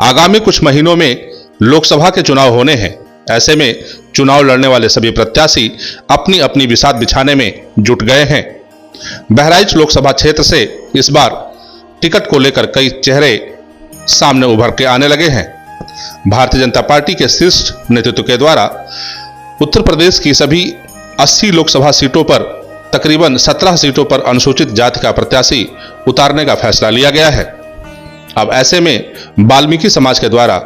आगामी कुछ महीनों में लोकसभा के चुनाव होने हैं। ऐसे में चुनाव लड़ने वाले सभी प्रत्याशी अपनी अपनी बिसात बिछाने में जुट गए हैं। बहराइच लोकसभा क्षेत्र से इस बार टिकट को लेकर कई चेहरे सामने उभर के आने लगे हैं। भारतीय जनता पार्टी के शीर्ष नेतृत्व के द्वारा उत्तर प्रदेश की सभी 80 लोकसभा सीटों पर तकरीबन 17 सीटों पर अनुसूचित जाति का प्रत्याशी उतारने का फैसला लिया गया है। अब ऐसे में वाल्मीकि समाज के द्वारा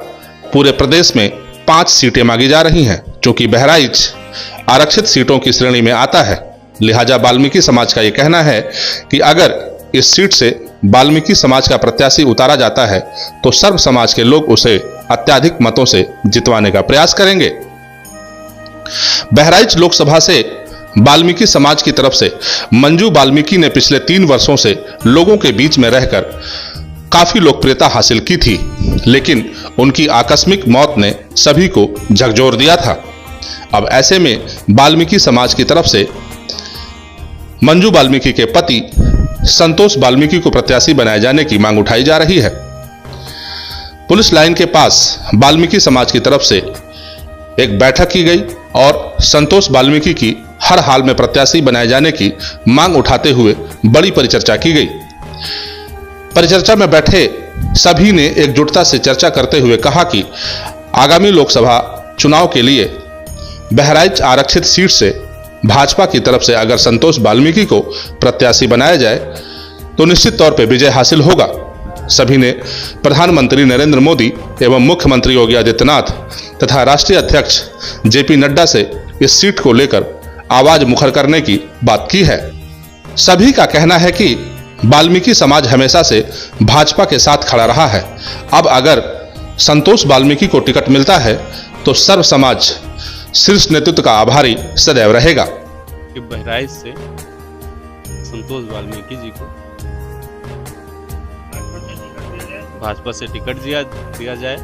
पूरे प्रदेश में 5 सीटें मांगी जा रही हैं। चूंकि बहराइच आरक्षित सीटों की श्रेणी में आता है, लिहाजा वाल्मीकि समाज का यह कहना है कि अगर इस सीट से वाल्मीकि समाज का प्रत्याशी उतारा जाता है तो सर्व समाज के लोग उसे अत्याधिक मतों से जितवाने का प्रयास करेंगे। बहराइच लोकसभा से वाल्मीकि समाज की तरफ से मंजू वाल्मीकि ने पिछले 3 वर्षों से लोगों के बीच में रहकर काफी लोकप्रियता हासिल की थी, लेकिन उनकी आकस्मिक मौत ने सभी को झकझोर दिया था। अब ऐसे में वाल्मीकि समाज की तरफ से मंजू वाल्मीकि के पति संतोष वाल्मीकि को प्रत्याशी बनाए जाने की मांग उठाई जा रही है। पुलिस लाइन के पास वाल्मीकि समाज की तरफ से एक बैठक की गई और संतोष वाल्मीकि की हर हाल में प्रत्याशी बनाए जाने की मांग उठाते हुए बड़ी परिचर्चा की गई। परिचर्चा में बैठे सभी ने एकजुटता से चर्चा करते हुए कहा कि आगामी लोकसभा चुनाव के लिए बहराइच आरक्षित सीट से भाजपा की तरफ से अगर संतोष वाल्मीकि को प्रत्याशी बनाया जाए तो निश्चित तौर पर विजय हासिल होगा। सभी ने प्रधानमंत्री नरेंद्र मोदी एवं मुख्यमंत्री योगी आदित्यनाथ तथा राष्ट्रीय अध्यक्ष जेपी नड्डा से इस सीट को लेकर आवाज मुखर करने की बात की है। सभी का कहना है कि वाल्मीकि समाज हमेशा से भाजपा के साथ खड़ा रहा है। अब अगर संतोष वाल्मीकि को टिकट मिलता है तो सर्व समाज शीर्ष नेतृत्व का आभारी सदैव रहेगा। कि बहराइच से संतोष वाल्मीकि जी को भाजपा से टिकट दिया जाए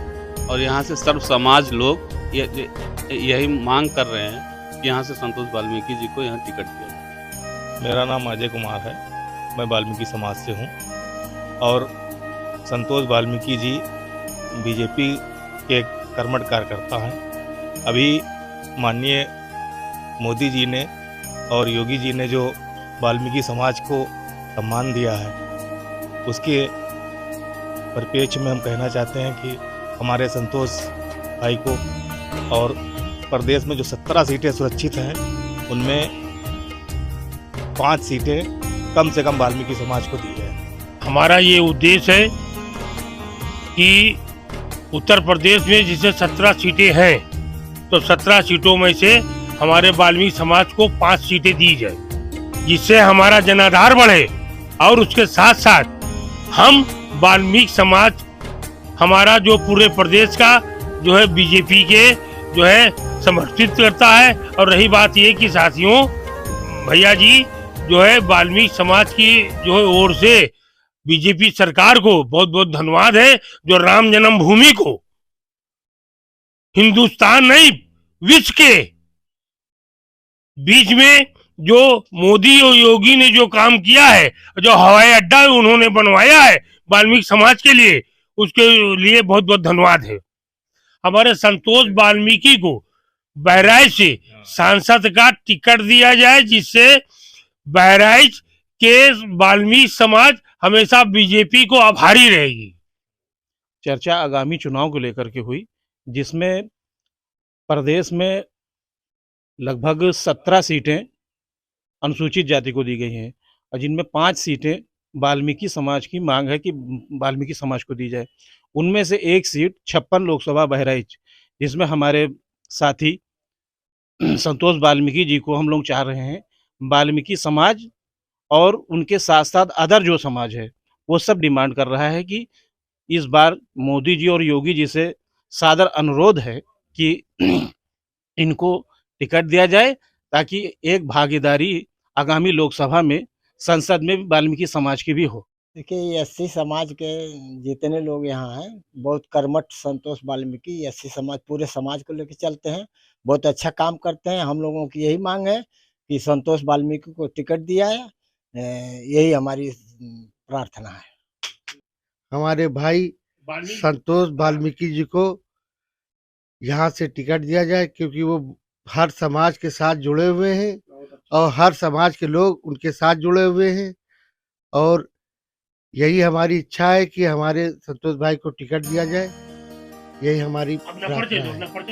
और यहाँ से सर्व समाज लोग यही मांग कर रहे हैं कि यहाँ से संतोष वाल्मीकि जी को यहाँ टिकट दिया जाए। मेरा नाम अजय कुमार है, मैं वाल्मीकि समाज से हूँ और संतोष वाल्मीकि जी बीजेपी के कर्मठ कार्यकर्ता हैं। अभी माननीय मोदी जी ने और योगी जी ने जो वाल्मीकि समाज को सम्मान दिया है, उसके परिप्रेक्ष्य में हम कहना चाहते हैं कि हमारे संतोष भाई को और प्रदेश में जो 17 सीटें सुरक्षित हैं उनमें 5 सीटें कम से कम वाल्मीकि समाज को दी जाए। हमारा ये उद्देश्य है कि उत्तर प्रदेश में जिसे 17 सीटें हैं तो 17 सीटों में से हमारे वाल्मीकि समाज को 5 सीटें दी जाए, जिससे हमारा जनाधार बढ़े और उसके साथ साथ हम वाल्मीकि समाज हमारा जो पूरे प्रदेश का जो है बीजेपी के जो है समर्थित करता है। और रही बात ये कि साथियों भैया जी जो है वाल्मीकि समाज की जो है ओर से बीजेपी सरकार को बहुत बहुत धन्यवाद है, जो राम जन्मभूमि को हिंदुस्तान नहीं विश्व के बीच में जो मोदी और योगी ने जो काम किया है, जो हवाई अड्डा उन्होंने बनवाया है वाल्मीकि समाज के लिए, उसके लिए बहुत बहुत धन्यवाद है। हमारे संतोष वाल्मीकि को बहराइच से सांसद का टिकट दिया जाए, जिससे बहराइच के वाल्मीकि समाज हमेशा बीजेपी को आभारी रहेगी। चर्चा आगामी चुनाव को लेकर के हुई, जिसमें प्रदेश में लगभग 17 सीटें अनुसूचित जाति को दी गई हैं और जिनमें 5 सीटें वाल्मीकि समाज की मांग है कि वाल्मीकि समाज को दी जाए। उनमें से एक सीट 56 लोकसभा बहराइच, जिसमें हमारे साथी संतोष वाल्मीकि जी को हम लोग चाह रहे हैं। वाल्मीकि समाज और उनके साथ साथ अदर जो समाज है वो सब डिमांड कर रहा है कि इस बार मोदी जी और योगी जी से सादर अनुरोध है कि इनको टिकट दिया जाए, ताकि एक भागीदारी आगामी लोकसभा में संसद में वाल्मीकि समाज की भी हो। देखिए, एससी समाज के जितने लोग यहाँ हैं बहुत कर्मठ संतोष वाल्मीकि एससी समाज पूरे समाज को लेकर चलते हैं, बहुत अच्छा काम करते हैं। हम लोगों की यही मांग है कि संतोष वाल्मीकि को टिकट दिया है, यही हमारी प्रार्थना है। हमारे भाई संतोष वाल्मीकि जी को यहाँ से टिकट दिया जाए, क्योंकि वो हर समाज के साथ जुड़े हुए हैं और हर समाज के लोग उनके साथ जुड़े हुए हैं। और यही हमारी इच्छा है कि हमारे संतोष भाई को टिकट दिया जाए, यही हमारी प्रार्थना है।